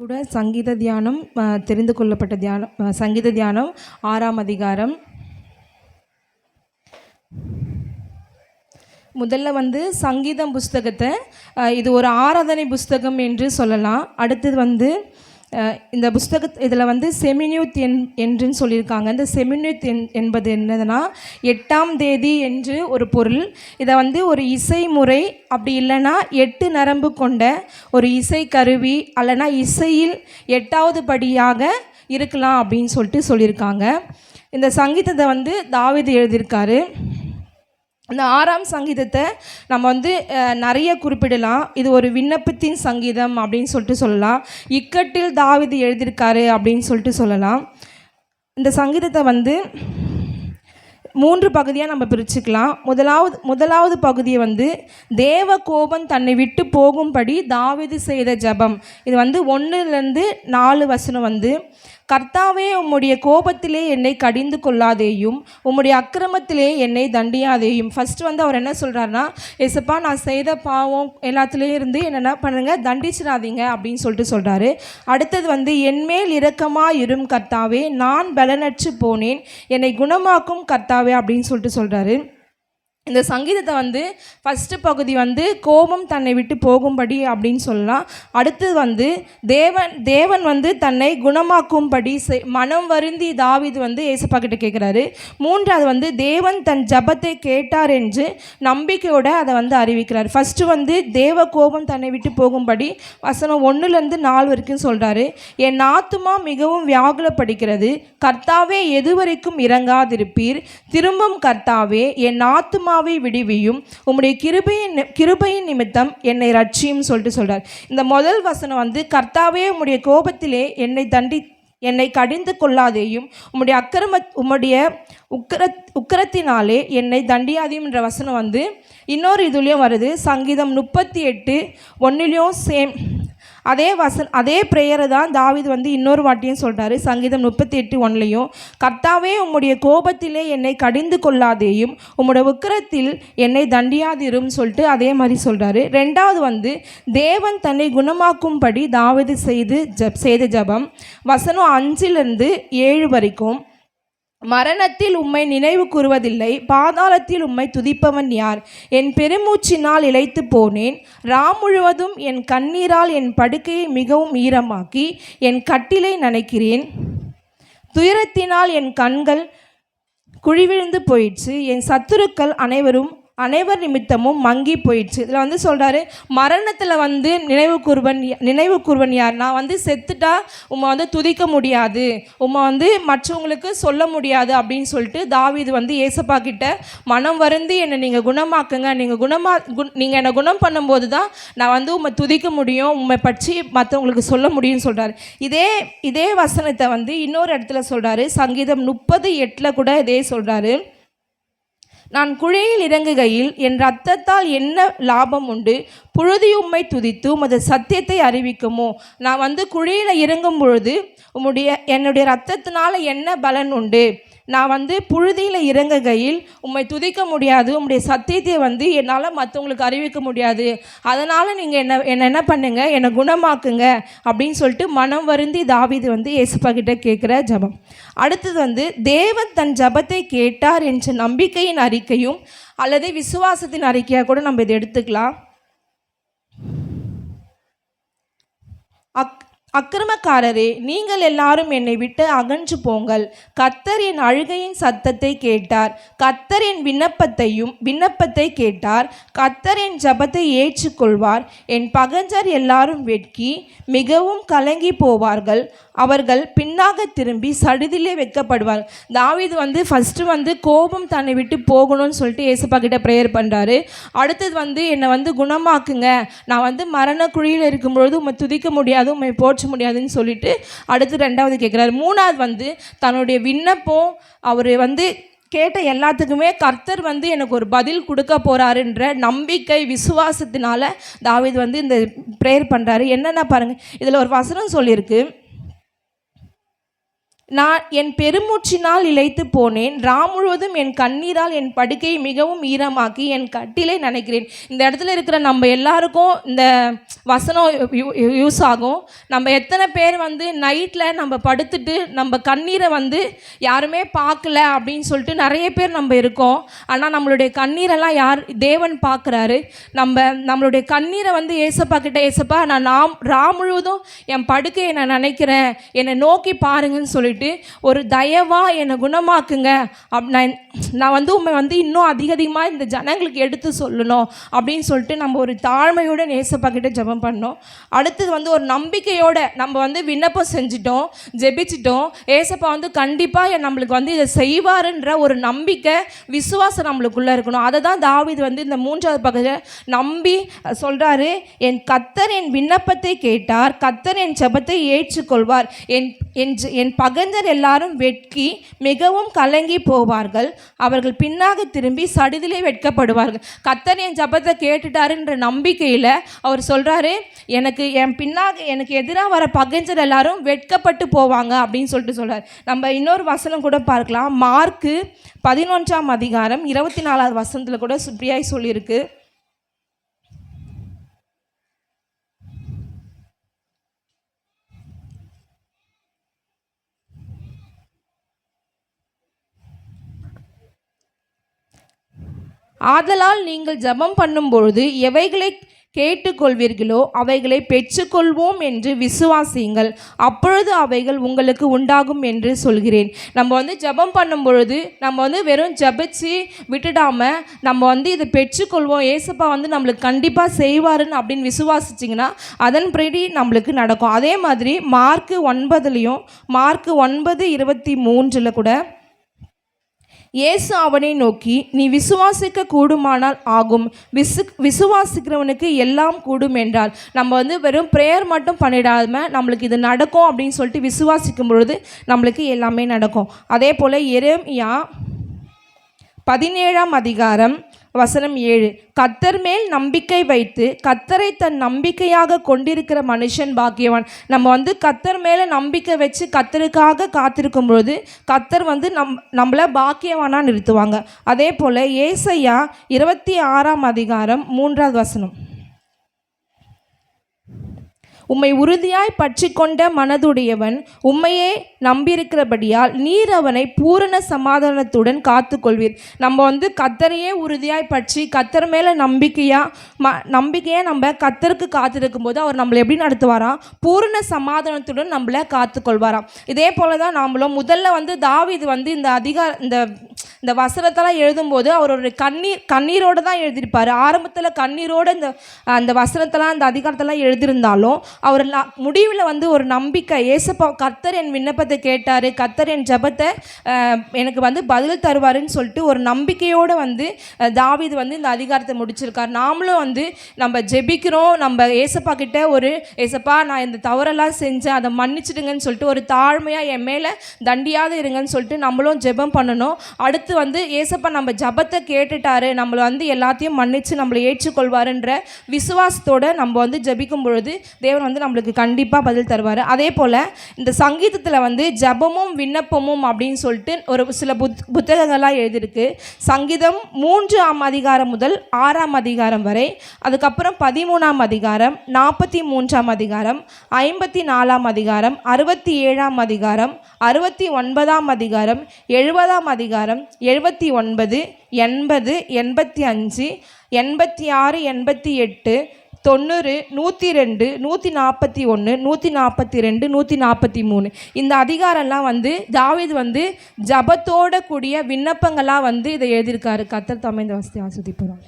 கூட சங்கீத தியானம் தெரிந்து கொள்ளப்பட்ட தியானம் சங்கீத தியானம் 6ஆம் அதிகாரம். முதல்ல சங்கீதம் புஸ்தகத்தை இது ஒரு ஆராதனை புஸ்தகம் என்று சொல்லலாம். அடுத்தது இந்த இதில் செமினியூத் என்றுன்னு சொல்லியிருக்காங்க. இந்த செமினியூத் என்பது என்னதுன்னா 8ஆம் தேதி என்று ஒரு பொருள். இதை ஒரு இசைமுறை, அப்படி இல்லைன்னா 8 நரம்பு கொண்ட ஒரு இசை கருவி, அல்லனா இசையில் 8வது படியாக இருக்கலாம் அப்படின்னு சொல்லியிருக்காங்க. இந்த சங்கீதத்தை தாவீது எழுதியிருக்காரு. இந்த 6ஆம் சங்கீதத்தை நம்ம நிறைய குறிப்பிடலாம். இது ஒரு விண்ணப்பத்தின் சங்கீதம் அப்படின்னு சொல்லலாம். இக்கட்டில் தாவீது எழுதியிருக்காரு அப்படின்னு சொல்லலாம். இந்த சங்கீதத்தை 3 பகுதியாக நம்ம பிரிச்சுக்கலாம். முதலாவது பகுதியை தேவ கோபம் தன்னை விட்டு போகும்படி தாவீது செய்த ஜெபம். இது 1லேருந்து 4 வசனம் கர்த்தாவே, உம்முடைய கோபத்திலே என்னை கடிந்து கொள்ளாதேயும், உம்முடைய அக்கிரமத்திலே என்னை தண்டியாதேயும். ஃபஸ்ட்டு அவர் என்ன சொல்கிறாருன்னா, ஏசப்பா, நான் செய்த பாவம் எல்லாத்துலேயும் இருந்து என்ன பண்ணுங்க, தண்டிச்சிடாதீங்க அப்படின்னு சொல்கிறாரு. அடுத்தது என்மேல் இரக்கமாக இரும் கர்த்தாவே, நான் பலனற்று போனேன், என்னை குணமாக்கும் கர்த்தாவே அப்படின்னு சொல்கிறாரு. இந்த சங்கீதத்தை ஃபஸ்ட்டு பகுதி கோபம் தன்னை விட்டு போகும்படி அப்படின்னு சொல்லலாம். அடுத்தது தேவன் தன்னை குணமாக்கும்படி மனம் வருந்தி தாவீது ஏசப்பா கிட்ட கேட்குறாரு. 3வது தேவன் தன் ஜபத்தை கேட்டார் என்று நம்பிக்கையோடு அதை அறிவிக்கிறார். ஃபஸ்ட்டு தேவ கோபம் தன்னை விட்டு போகும்படி வசனம் 1லேருந்து 4 வரைக்கும் சொல்கிறாரு. என் ஆத்துமா மிகவும் வியாகுலப்படுகிறது, கர்த்தாவே எதுவரைக்கும் இறங்காதிருப்பீர், திரும்பும் கர்த்தாவே என் ஆத்துமா விடுவியும், உம்முடைய கிருபையின் நிமித்தம் என்னை ரட்சியும் சொல்றார். இந்த முதல் வசனம் கர்த்தாவே, உம்முடைய கோபத்திலே என்னை கடிந்து கொள்ளாதேயும், உம்முடைய உக்கிரத்தினாலே என்னை தண்டியாதையும் என்ற வசனம் இன்னொரு இதுலேயும் வருது. சங்கீதம் 38:1 சேம் அதே ப்ரேயரை தான் தாவீது இன்னொரு வாட்டியும் சொல்கிறாரு. சங்கீதம் 38:1 கர்த்தாவே, உம்முடைய கோபத்திலே என்னை கடிந்து கொள்ளாதேயும், உம்முடைய உக்கிரத்தில் என்னை தண்டியாதிரும் அதே மாதிரி சொல்கிறாரு. 2வது தேவன் தன்னை குணமாக்கும்படி தாவீது செய்த ஜெபம். வசனம் 5லேருந்து 7 வரைக்கும். மரணத்தில் உம்மை நினைவு கூறுவதில்லை, பாதாளத்தில் உம்மை துதிப்பவன் யார்? என் பெருமூச்சினால் இளைத்து போனேன், முழுவதும் என் கண்ணீரால் என் படுக்கையை மிகவும் ஈரமாக்கி என் கட்டிலை நனைக்கிறேன். துயரத்தினால் என் கண்கள் குழிவிழுந்து போயிடுச்சு, என் சத்துருக்கள் அனைவர் நிமித்தமும் மங்கி போயிடுச்சு. இதில் சொல்கிறாரு, மரணத்தில் நினைவு கூர்வன் யார்? நான் செத்துட்டா உம்மை துதிக்க முடியாது, உம்மை மற்றவங்களுக்கு சொல்ல முடியாது அப்படின்னு சொல்லிட்டு தாவீது ஏசப்பா கிட்ட மனம் வருந்தி என்னை நீங்கள் குணமாக்குங்க, நீங்கள் என்னை குணம் பண்ணும்போது தான் நான் உம்மை துதிக்க முடியும், உம்மை பற்றி மற்றவங்களுக்கு சொல்ல முடியும்னு சொல்கிறாரு. இதே வசனத்தை இன்னொரு இடத்துல சொல்கிறாரு. சங்கீதம் 30:8 கூட இதே சொல்கிறாரு. நான் குழியில் இறங்குகையில் என் இரத்தத்தால் என்ன லாபம் உண்டு? புழுதி உம்மை துதித்து உமது சத்தியத்தை அறிவிக்குமோ? நான் குழியில் இறங்கும் பொழுது என்னுடைய இரத்தத்தினால என்ன பலன் உண்டு? நான் புழுதியில் இறங்குகையில் உம்மை துதிக்க முடியாது, உம்முடைய சத்தியத்தை என்னால் மற்றவங்களுக்கு அறிவிக்க முடியாது, அதனால் நீங்கள் என்ன பண்ணுங்க, என்னை குணமாக்குங்க அப்படின்னு சொல்லிட்டு மனம் வருந்தி தாவீது ஏசப்பா கிட்ட கேட்குற ஜபம். அடுத்தது தேவன் தன் ஜபத்தை கேட்டார் என்ற நம்பிக்கையின் அறிக்கையும் அல்லது விசுவாசத்தின் அறிக்கையாக கூட நம்ம இதை எடுத்துக்கலாம். அக்கிரமக்காரரே, நீங்கள் எல்லாரும் என்னை விட்டு அகன்று போங்கள். கர்த்தர் என் அழுகையின் சத்தத்தை கேட்டார், கர்த்தர் என் விண்ணப்பத்தை கேட்டார், கர்த்தர் என் ஜபத்தை ஏற்றுக்கொள்வார். என் பகைஞர் எல்லாரும் வெட்கி மிகவும் கலங்கி போவார்கள், அவர்கள் பின்னாக திரும்பி சடிதிலே வைக்கப்படுவார். தாவீது ஃபஸ்ட்டு கோபம் தன்னை விட்டு போகணும்னு சொல்லிட்டு ஏசப்பா கிட்ட ப்ரேயர் பண்ணுறாரு. அடுத்தது என்னை குணமாக்குங்க, நான் மரண குழியில் இருக்கும்பொழுது உம்மை துதிக்க முடியாது, உம்மை போற்ற முடியாதுன்னு சொல்லிட்டு அடுத்து 2வது கேட்குறாரு. 3வது தன்னுடைய விண்ணப்பம் அவர் கேட்ட எல்லாத்துக்குமே கர்த்தர் எனக்கு ஒரு பதில் கொடுக்க போகிறாருன்ற நம்பிக்கை விசுவாசத்தினால தாவீது இந்த ப்ரேயர் பண்ணுறாரு. என்னென்ன பாருங்கள், இதில் ஒரு வசனம் சொல்லியிருக்கு. நான் என் பெருமூச்சினால் இளைத்து போனேன், முழுவதும் என் கண்ணீரால் என் படுக்கையை மிகவும் ஈரமாக்கி என் கட்டிலை நினைக்கிறேன். இந்த இடத்துல இருக்கிற நம்ம எல்லாருக்கும் இந்த வசனம் யூஸ் ஆகும். நம்ம எத்தனை பேர் வந்து நைட்டில் நம்ம படுத்துட்டு நம்ம கண்ணீரை வந்து யாருமே பார்க்கல அப்படின்னு சொல்லிட்டு நிறைய பேர் நம்ம இருக்கோம். ஆனால் நம்மளுடைய கண்ணீரெல்லாம் தேவன் பார்க்குறாரு. நம்மளுடைய கண்ணீரை வந்து ஏசப்பா கிட்ட, ஏசப்பா நான் முழுவதும் என் படுக்கையை நான் நினைக்கிறேன், என்னை நோக்கி பாருங்கன்னு சொல்லிட்டு ஒரு தயவா என்னை குணமாக்குங்க, நான் வந்து உண்மை வந்து இன்னும் அதிகமாக இந்த ஜனங்களுக்கு எடுத்து சொல்லணும் அப்படின்னு சொல்லிட்டு நம்ம ஒரு தாழ்மையோட ஏசப்பா கிட்ட ஜெபம் பண்ணோம். அடுத்தது வந்து ஒரு நம்பிக்கையோட நம்ம வந்து விண்ணப்பம் செஞ்சிட்டோம், ஜெபிச்சிட்டோம். ஏசப்பா வந்து கண்டிப்பாக நம்மளுக்கு வந்து இதை செய்வாருன்ற ஒரு நம்பிக்கை, விசுவாசம் நம்மளுக்குள்ளே இருக்கணும். அதை தான் தாவீது வந்து இந்த 3வது பகுதியில் நம்பி சொல்கிறாரு, என் கர்த்தர் என் விண்ணப்பத்தை கேட்டார், கர்த்தர் என் ஜெபத்தை ஏற்றுக்கொள்வார், என் பகைஞர் எல்லாரும் வெட்கி மிகவும் கலங்கி போவார்கள், அவர்கள் பின்னாக திரும்பி சடிதிலே வெட்கப்படுவார்கள். கர்த்தர் என் ஜெபத்தை கேட்டுட்டாருன்ற நம்பிக்கையில் அவர் சொல்கிறாரு, எனக்கு எதிராக வர பகைஞர் எல்லாரும் வெட்கப்பட்டு போவாங்க அப்படின்னு சொல்லிட்டு சொல்கிறார். நம்ம இன்னொரு வசனம் கூட பார்க்கலாம். மார்க்கு 11ஆம் அதிகாரம் 24வது வசனத்தில் கூட சுப்ரியாய் சொல்லியிருக்கு. ஆதலால் நீங்கள் ஜெபம் பண்ணும்பொழுது எவைகளை கேட்டுக்கொள்வீர்களோ அவைகளை பெற்றுக்கொள்வோம் என்று விசுவாசியுங்கள், அப்பொழுது அவைகள் உங்களுக்கு உண்டாகும் என்று சொல்கிறேன். நம்ம வந்து ஜெபம் பண்ணும் பொழுது நம்ம வந்து வெறும் ஜெபிச்சு விட்டுடாமல் நம்ம வந்து இதை பெற்றுக்கொள்வோம், ஏசப்பா வந்து நம்மளுக்கு கண்டிப்பாக செய்வாருன்னு அப்படின்னு விசுவாசிச்சிங்கன்னா அதன்படி நம்மளுக்கு நடக்கும். அதே மாதிரி மார்க்கு 9 மார்க்கு 9:23 கூட இயேசு அவனை நோக்கி, நீ விசுவாசிக்க கூடுமானால் ஆகும், விசுவாசிக்கிறவனுக்கு எல்லாம் கூடும் என்றால். நம்ம வந்து வெறும் ப்ரேயர் மட்டும் பண்ணிடாமல் நம்மளுக்கு இது நடக்கும் அப்படின்னு சொல்லிட்டு விசுவாசிக்கும் பொழுது நம்மளுக்கு எல்லாமே நடக்கும். அதே போல் எரேமியா 17ஆம் அதிகாரம் வசனம் 7, கர்த்தர் மேல் நம்பிக்கை வைத்து கர்த்தரை தன் நம்பிக்கையாக கொண்டிருக்கிற மனுஷன் பாக்கியவான். நம்ம வந்து கர்த்தர் மேலே நம்பிக்கை வச்சு கர்த்தருக்காக காத்திருக்கும் பொழுது கர்த்தர் வந்து நம்மளை பாக்கியவானாக நிறுத்துவாங்க. அதே போல் ஏசாயா 26ஆம் அதிகாரம் 3வது வசனம், உம்மை உறுதியாய் பற்றி கொண்ட மனதுடையவன் உம்மையே நம்பியிருக்கிறபடியால் நீர் அவனை பூரண சமாதானத்துடன் காத்து கொள்வீர். நம்ம வந்து கர்த்தரையே உறுதியாய் பற்றி கர்த்தர் மேலே நம்பிக்கையாக நம்ம கர்த்தருக்கு காத்திருக்கும் போது அவர் நம்மளை எப்படி நடத்துவாராம்? பூரண சமாதானத்துடன் நம்மளை காத்து கொள்வாராம். இதே போல தான் நாமளும் முதல்ல வந்து தாவீது வந்து இந்த வசனத்தெல்லாம் எழுதும்போது அவர் ஒரு கண்ணீரோடு தான் எழுதியிருப்பார். ஆரம்பத்தில் கண்ணீரோடு அந்த வசனத்தெல்லாம் அந்த அதிகாரத்தெல்லாம் எழுதியிருந்தாலும் அவர் முடிவில் வந்து ஒரு நம்பிக்கை, ஏசப்பா கர்த்தர் என் விண்ணப்பத்தை கேட்டார், கர்த்தர் என் ஜெபத்தை எனக்கு வந்து பதில் தருவாருன்னு சொல்லிட்டு ஒரு நம்பிக்கையோடு வந்து தாவீது வந்து இந்த அதிகாரத்தை முடிச்சிருக்கார். நாமளும் வந்து நம்ம ஜெபிக்கிறோம், நம்ம ஏசப்பா கிட்ட ஒரு ஏசப்பா நான் இந்த தவறெல்லாம் செஞ்சேன், அதை மன்னிச்சிடுங்கன்னு சொல்லிட்டு ஒரு தாழ்மையாக என் மேலே தண்டியாத இருங்கன்னு சொல்லிட்டு நம்மளும் ஜெபம் பண்ணணும். அடுத்து வந்து ஏசப்பா நம்ம ஜெபத்தை கேட்டுட்டாரு, நம்மளை வந்து எல்லாத்தையும் மன்னித்து நம்மளை ஏற்றுக்கொள்வாருன்ற விசுவாசத்தோடு நம்ம வந்து ஜெபிக்கும் பொழுது தேவன் வந்து நம்மளுக்கு கண்டிப்பாக பதில் தருவார். அதே போல் இந்த சங்கீதத்தில் வந்து ஜெபமும் விண்ணப்பமும் அப்படின்னு சொல்லிட்டு ஒரு சில புத்தகங்கள்லாம் எழுதியிருக்கு. சங்கீதம் 3ஆம் அதிகாரம் முதல் 6ஆம் அதிகாரம் வரை, அதுக்கப்புறம் 13ஆம் அதிகாரம், 43ஆம் அதிகாரம், 54ஆம் அதிகாரம், 67ஆம் அதிகாரம், 69ஆம் அதிகாரம், 70ஆம் அதிகாரம், 79, 80, 85, 86, 88, 90, 102, 141, 142, 143 இந்த அதிகாரம்லாம் வந்து தாவீது வந்து ஜபத்தோட கூடிய விண்ணப்பங்களாக வந்து இதை எழுதியிருக்காரு. கர்த்தர் தாமே இந்த வசனத்தை ஆசீர்வதிப்பார்.